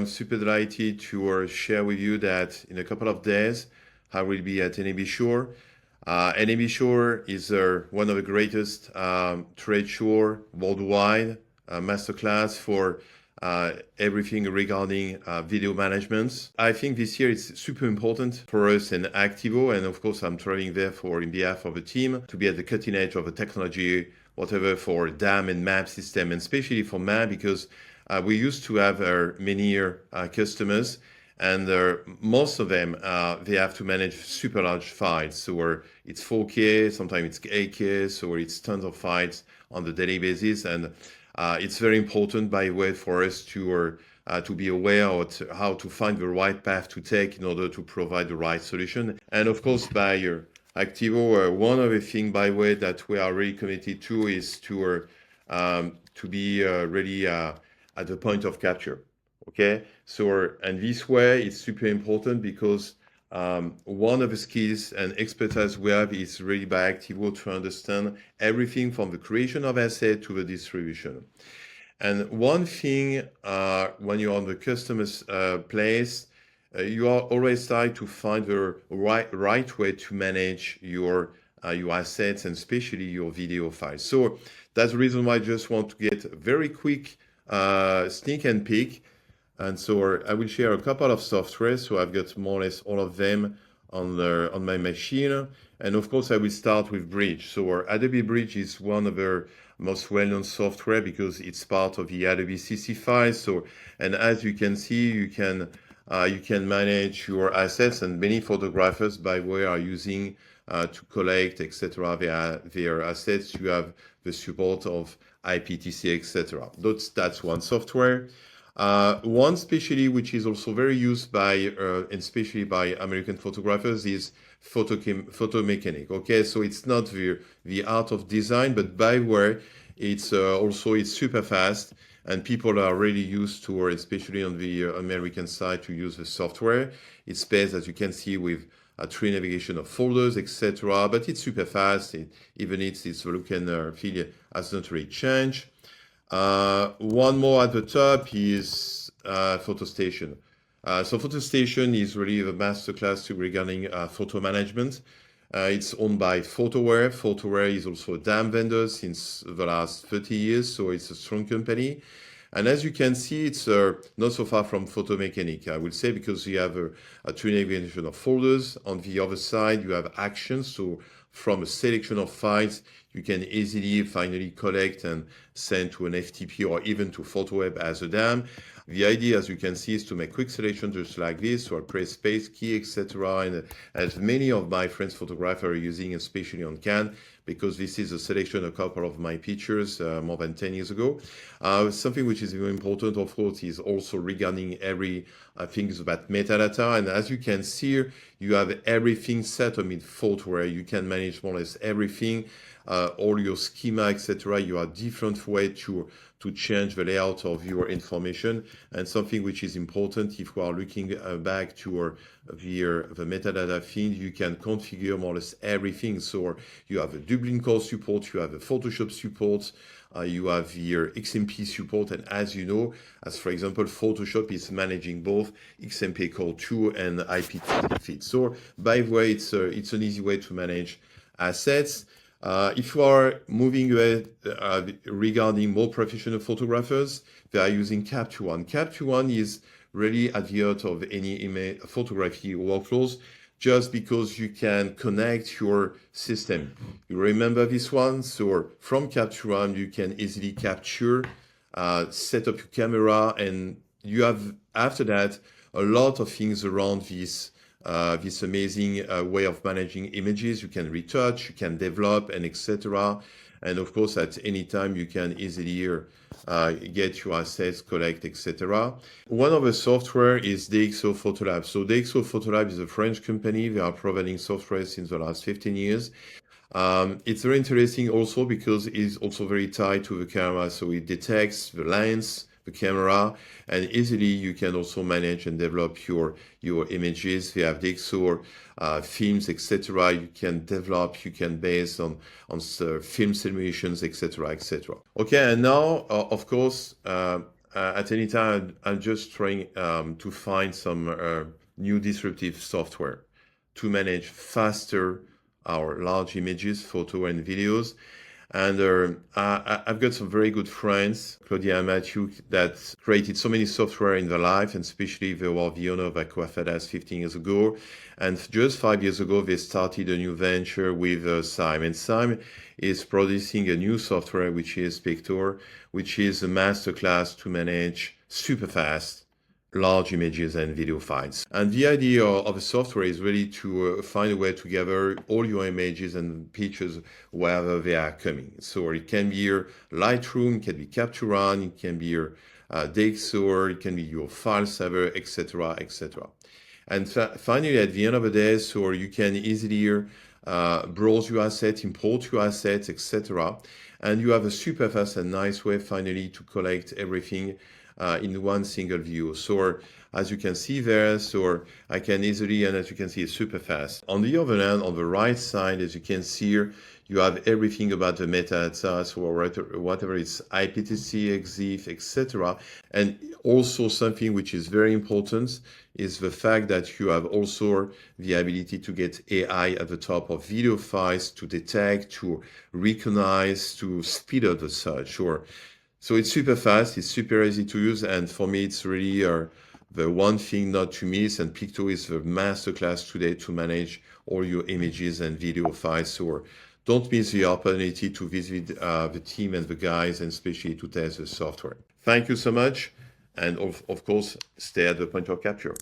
I'm super delighted to share with you that in a couple of days, I will be at NAB Show. NAB Show is one of the greatest trade show worldwide, masterclass for everything regarding video management. I think this year is super important for us in Activo, and of course I'm traveling there in behalf of the team to be at the cutting edge of the technology, whatever for DAM and MAM system, and especially for MAM because we used to have many customers, and most of them, they have to manage super large files. So it's 4K, sometimes it's 8K, so it's tons of files on the daily basis. And it's very important, by the way, for us to be aware of how to find the right path to take in order to provide the right solution. And of course, by Activo, one of the things, by the way, that we are really committed to is to be really at the point of capture. Okay, so and this way it's super important because one of the skills and expertise we have is really by Activo to understand everything from the creation of asset to the distribution. And one thing when you're on the customer's place, you are always trying to find the right way to manage your assets and especially your video files. So that's the reason why I just want to get a very quick sneak and peek. And so I will share a couple of software. So I've got more or less all of them on my machine. And of course, I will start with Bridge. So Adobe Bridge is one of our most well-known software because it's part of the Adobe CC files. So, and as you can see, you can manage your assets, and many photographers, by the way, are using to collect, etc. their assets. You have the support of IPTC, etc. That's one software. One especially, which is also very used by, and especially by American photographers, is photo mechanic. Okay, so it's not the art of design, but by the way, it's super fast, and people are really used to, or especially on the American side, to use the software. It's based, as you can see, with tree navigation of folders, etc. But it's super fast. Even its look and feel has not really changed. One more at the top is PhotoStation. So PhotoStation is really the masterclass regarding photo management. It's owned by Photoware. Photoware is also a DAM vendor since the last 30 years, so it's a strong company. And as you can see, it's not so far from Photo Mechanic, I would say, because you have a tree navigation of folders. On the other side, you have actions. So from a selection of files, you can easily finally collect and send to an FTP or even to PhotoWeb as a DAM. The idea, as you can see, is to make quick selection just like this, or press space key, etc. And as many of my friends photographers are using, especially on Can, because this is a selection of a couple of my pictures more than 10 years ago. Something which is very important, of course, is also regarding every things about metadata. And as you can see, you have everything set up in Photoware. You can manage more or less everything, all your schema, etc. You have different way to change the layout of your information. And something which is important, if we are looking back to the metadata field, you can configure more or less everything. So you have a Dublin Core support, you have a Photoshop support, you have your XMP support, and as you know, as for example, Photoshop is managing both XMP Core 2 and IPTC feeds. So by the way, it's an easy way to manage assets. If you are moving ahead regarding more professional photographers, they are using Capture One. Capture One is really at the heart of any image photography workflows, just because you can connect your system. You remember this one? So from Capture One, you can easily capture, set up your camera, and you have, after that, a lot of things around this amazing way of managing images. You can retouch, you can develop, and etc. And of course, at any time, you can easily get your assets, collect, etc. One of the software is DxO Photolab. So DxO Photolab is a French company. They are providing software since the last 15 years. It's very interesting also because it's also very tied to the camera. So it detects the lens, the camera, and easily you can also manage and develop your images. We have DxO films, etc. You can develop, you can base on film simulations, etc., etc. Okay, and now of course at any time, I'm just trying to find some new disruptive software to manage faster our large images, photo and videos. And I've got some very good friends, Claudia and Matthew, that created so many software in their life, and especially they were the owner of Aquafadas 15 years ago. And just 5 years ago, they started a new venture with SIM. And SIM is producing a new software, which is Pictor, which is a masterclass to manage super fast large images and video files. And the idea of the software is really to find a way to gather all your images and pictures wherever they are coming. So it can be your Lightroom, it can be Capture One, it can be your Dexter, it can be your file server, etc., etc. And finally, at the end of the day, so you can easily browse your assets, import your assets, etc. And you have a super fast and nice way finally to collect everything in one single view. So as you can see there, so I can easily, and as you can see, it's super fast. On the other hand, on the right side, as you can see here, you have everything about the metadata, so whatever it's IPTC, EXIF, etc. And also something which is very important is the fact that you have also the ability to get AI at the top of video files to detect, to recognize, to speed up the search. So it's super fast, it's super easy to use, and for me, it's really the one thing not to miss, and Picto is the masterclass today to manage all your images and video files. So don't miss the opportunity to visit the team and the guys, and especially to test the software. Thank you so much, and of course, stay at the point of capture.